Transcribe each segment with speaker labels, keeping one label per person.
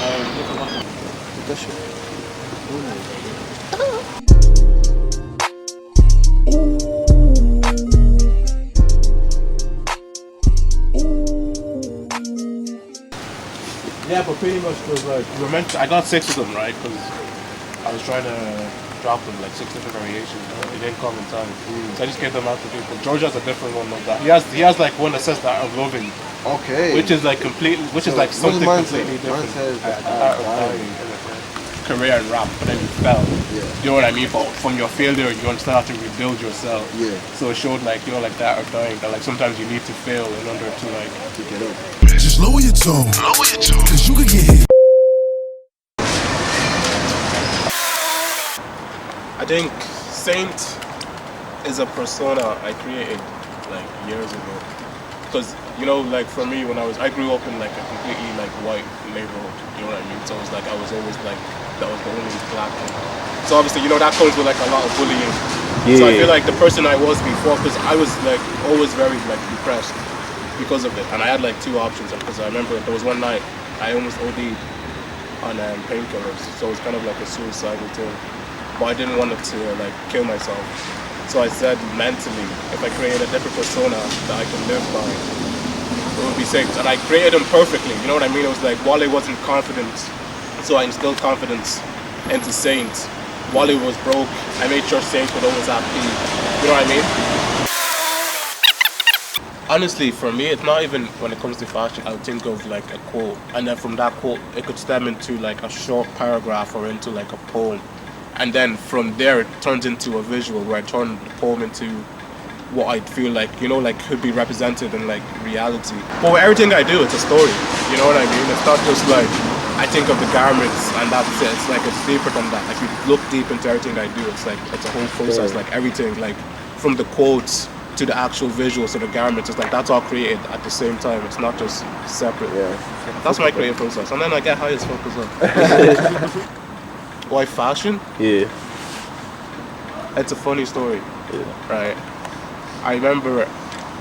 Speaker 1: That shit.
Speaker 2: Yeah, but pretty much because like we were meant to, I got 6 of them, right? Because I was trying to drop them like 6 different variations, but they didn't come in time. So I just gave them out to people. George has a different one like that. He has like one that says the art of loving,
Speaker 1: Okay.
Speaker 2: which is like completely, which is like something completely different.
Speaker 1: Mine says the
Speaker 2: art of dying. Career and rap, but then you fell.
Speaker 1: Yeah.
Speaker 2: You know what I mean? But from your failure, you're gonna start to rebuild yourself.
Speaker 1: Yeah.
Speaker 2: So it showed like like the art of dying, that like sometimes you need to fail in order to like
Speaker 1: to get up.
Speaker 3: Just lower your tone, cause you could get hit.
Speaker 2: I think Saint is a persona I created like years ago. Because like for me, when I grew up in like a completely like white neighborhood. You know what I mean? So it was like I was always like that was the only black one. So obviously that comes with like a lot of bullying. Yeah. So I feel like the person I was before, because I was like always very like depressed because of it, and I had like 2 options. Because I remember there was one night I almost OD'd on painkillers, so it was kind of like a suicidal thing. But I didn't want to like kill myself. So I said mentally, if I create a different persona that I can live by, it would be Saint. And I created him perfectly, you know what I mean? It was like Wale wasn't confident, so I instilled confidence into Saint. Wale was broke, I made sure Saint would always have peace. You know what I mean? Honestly, for me, it's not even when it comes to fashion, I would think of like a quote. And then from that quote, it could stem into like a short paragraph or into like a poem. And then from there, it turns into a visual where I turn the poem into what I feel like, like could be represented in like reality. But with everything I do, it's a story. You know what I mean? It's not just like, I think of the garments and that's it. It's like, it's deeper than that. Like you look deep into everything I do, it's like, it's a whole process, like everything, like from the quotes to the actual visuals to the garments, it's like that's all created at the same time. It's not just separate.
Speaker 1: Yeah.
Speaker 2: That's my creative process. And then I get high as fuck as well. Why fashion?
Speaker 1: Yeah.
Speaker 2: It's a funny story.
Speaker 1: Yeah.
Speaker 2: Right. I remember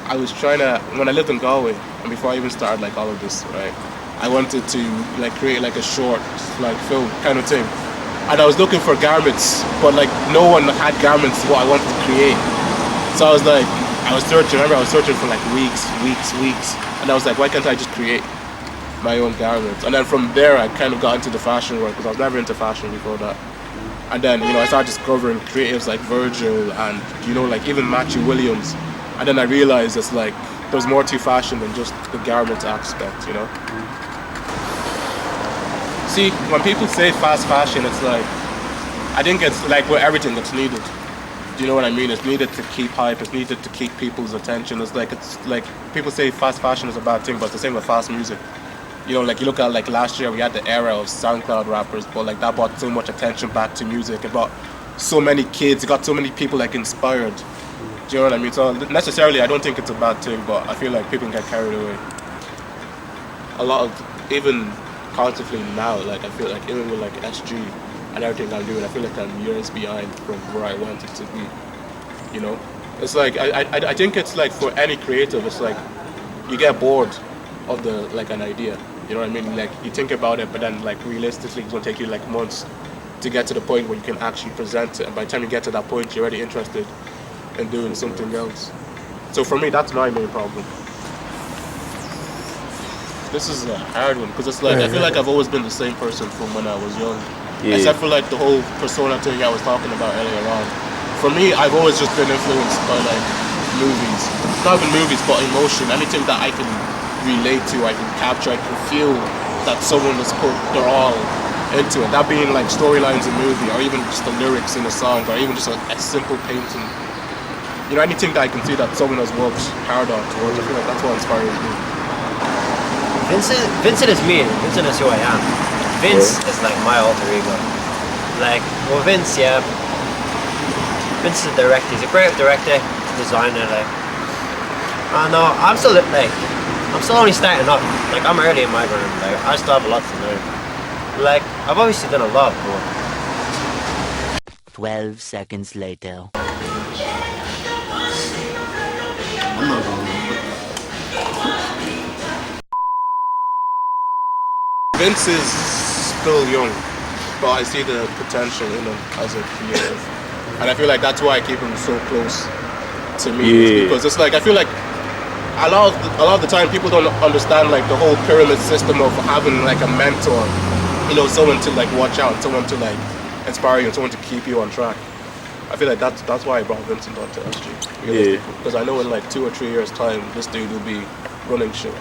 Speaker 2: I was trying to, when I lived in Galway, and before I even started like all of this, right, I wanted to like create like a short like film kind of thing. And I was looking for garments, but like no one had garments what I wanted to create. So I was like, I was searching for like weeks. And I was like, why can't I just create my own garments? And then from there I kind of got into the fashion world, because I was never into fashion before that. And then, I started discovering creatives like Virgil and, like even Matthew Williams. And then I realized it's like, there's more to fashion than just the garment aspect, See, when people say fast fashion, it's like, I think it's like with everything that's needed. Do you know what I mean? It's needed to keep hype, it's needed to keep people's attention. It's like people say fast fashion is a bad thing, but it's the same with fast music. Like you look at like last year, we had the era of SoundCloud rappers, but like that brought so much attention back to music. It brought so many kids, it got so many people like inspired. Do you know what I mean? So necessarily, I don't think it's a bad thing, but I feel like people can get carried away. A lot of, even constantly now, like I feel like even with like SG and everything I'm doing, I feel like I'm years behind from where I wanted to be. It's like, I think it's like for any creative, it's like you get bored of an idea. You know what I mean? Like you think about it, but then like realistically it's gonna take you like months to get to the point where you can actually present it. And by the time you get to that point, you're already interested in doing something else. So for me, that's my main problem. This is a hard one, because it's like, I feel like I've always been the same person from when I was young. Yeah. Except for like the whole persona thing I was talking about earlier on. For me, I've always just been influenced by like movies. Not even movies, but emotion. Anything that I can relate to, I can capture, I can feel that someone has put their all into it. That being like storylines in a movie, or even just the lyrics in a song, or even just a simple painting. Anything that I can see that someone has worked hard on towards, I feel like that's what inspires me.
Speaker 4: Vincent is me. Vincent is who I am. Vince is like my alter ego. Like, well, Vince, yeah. Vince is a director. He's a great director, designer. Like, I don't know. I'm still only starting up. Like, I'm early in my career. Like, I still have a lot to learn. Like, I've obviously done a lot, but
Speaker 5: 12 seconds later.
Speaker 1: I'm not going to.
Speaker 2: Vince is still young, but I see the potential in him as a creative, and I feel like that's why I keep him so close to me.
Speaker 6: Yeah.
Speaker 2: Because it's like I feel like a lot of the time people don't understand like the whole pyramid system of having like a mentor, you know, someone to like watch out, someone to like inspire you, and someone to keep you on track. I feel like that's why I brought Vincent onto SG.
Speaker 6: Yeah.
Speaker 2: Because I know in like 2 or 3 years time this dude will be running shit.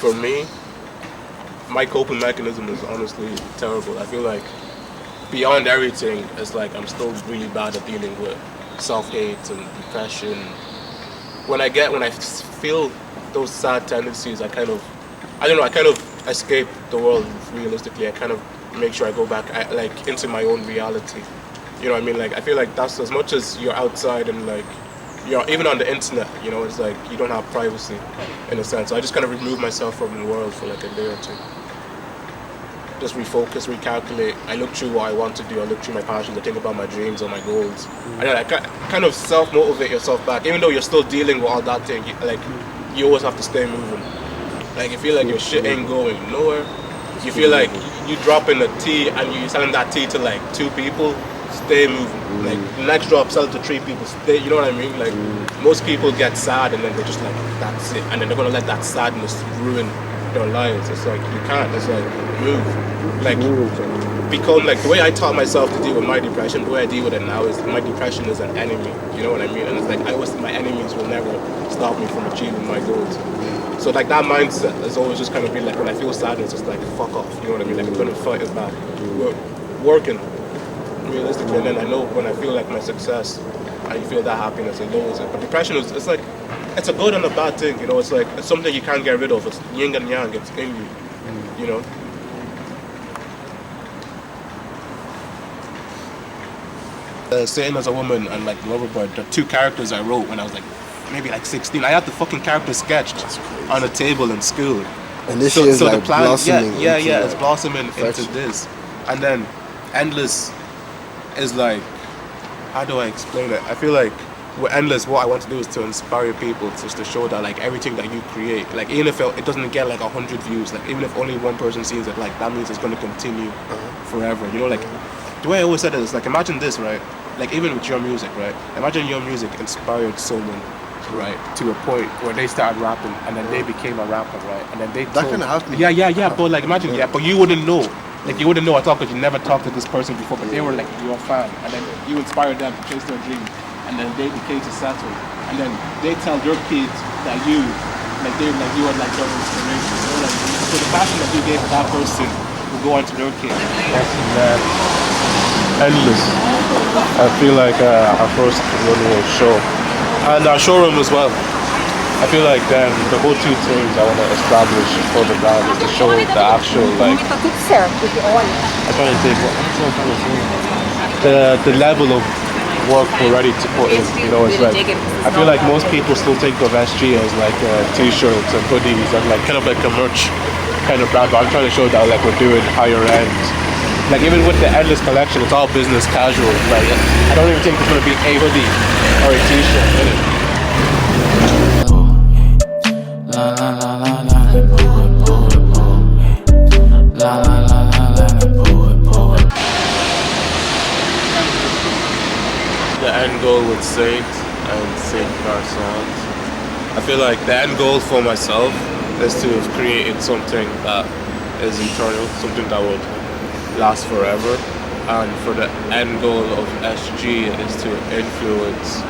Speaker 2: For me, my coping mechanism is honestly terrible. I feel like beyond everything, it's like I'm still really bad at dealing with self-hate and depression. When I feel those sad tendencies, I kind of escape the world realistically. I kind of make sure I go back like into my own reality. You know what I mean? Like I feel like that's as much as you're outside and like you're even on the internet, you know, it's like you don't have privacy in a sense. So I just kind of remove myself from the world for like a day or two. Just refocus, recalculate. I look through what I want to do. I look through my passions. I think about my dreams or my goals. And then I kind of self-motivate yourself back. Even though you're still dealing with all that thing, you always have to stay moving. Like you feel like your shit ain't going nowhere. You feel like you dropping a tea and you selling that tea to like 2 people. Stay moving. Like the next drop, sell it to 3 people. Stay. You know what I mean? Like most people get sad and then they're just like, that's it. And then they're gonna let that sadness ruin their lives. It's like you can't. It's like move. Like become like the way I taught myself to deal with my depression. The way I deal with it now is my depression is an enemy. You know what I mean? And it's like my enemies will never stop me from achieving my goals. So like that mindset is always just kind of be like when I feel sadness, it's like fuck off. You know what I mean? Like I'm gonna fight it back. We're working realistically, and then I know when I feel like my success, I feel that happiness, it lowers it. But depression is it's like it's a good and a bad thing. You know, it's like it's something you can't get rid of. It's yin and yang. It's in you. You know. Sitting as a woman and like Loverboy, the 2 characters I wrote when I was like maybe like 16. I had the fucking character sketched on a table in school.
Speaker 1: And this shit is like blossoming.
Speaker 2: Yeah, it's blossoming into this. And then Endless is like, how do I explain it? I feel like with Endless, what I want to do is to inspire people, just to show that like everything that you create, like even if it doesn't get like 100 views, like even if only 1 person sees it, like that means it's going to continue forever. You know, like the way I always said it is like imagine this, right? Like even with your music, right? Imagine your music inspired someone, right, to a point where they started rapping and then they became a rapper, right? And then
Speaker 1: That kind of happened.
Speaker 2: Yeah. But like imagine, but you wouldn't know. Like you wouldn't know at all because you never talked to this person before, but they were like your fan, and then you inspired them to chase their dream, and then they became successful, and then they tell their kids that you are like their inspiration. You know, like, so the passion that you gave to that person will go on to their kids.
Speaker 6: Endless. I feel like our first runway show and our showroom as well. I feel like the whole 2 things I want to establish for the brand is to show the actual like. I'm trying to think the level of work we're ready to put in. You know, it's like I feel like most people still think of SG as like t-shirts and hoodies and like kind of like a merch kind of brand. But I'm trying to show that like we're doing higher end. Like even with the Endless collection, it's all business casual. Like I don't even think there's gonna be a hoodie or a t-shirt in it. The end goal with Saint and Saint Garçons. I feel like the end goal for myself is to have created something that is eternal, something that would last forever. And for the end goal of SG is to influence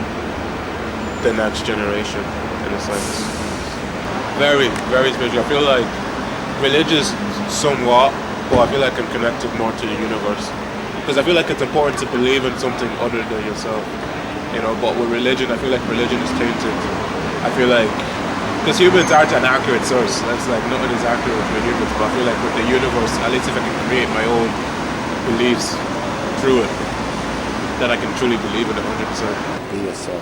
Speaker 6: the next generation in a sense. Very, very spiritual. I feel like religious somewhat, but I feel like I'm connected more to the universe. Because I feel like it's important to believe in something other than yourself, you know. But with religion, I feel like religion is tainted. I feel like, because humans aren't an accurate source. That's like nothing is accurate with humans. But I feel like with the universe, at least if I can create my own beliefs through it, then I can truly believe in it 100%.
Speaker 1: Be yourself.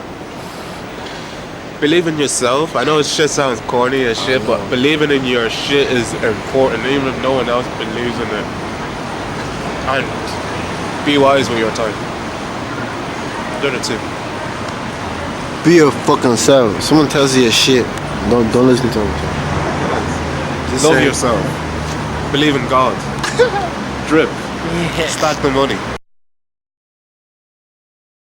Speaker 6: Believe in yourself. I know shit sounds corny as shit, but believing in your shit is important, even if no one else believes in it. And be wise with your time. Done it too.
Speaker 1: Be your fucking self. Someone tells you your shit, don't listen to them.
Speaker 6: Love yourself. Believe in God.
Speaker 1: Drip.
Speaker 4: Yeah.
Speaker 1: Stack the money.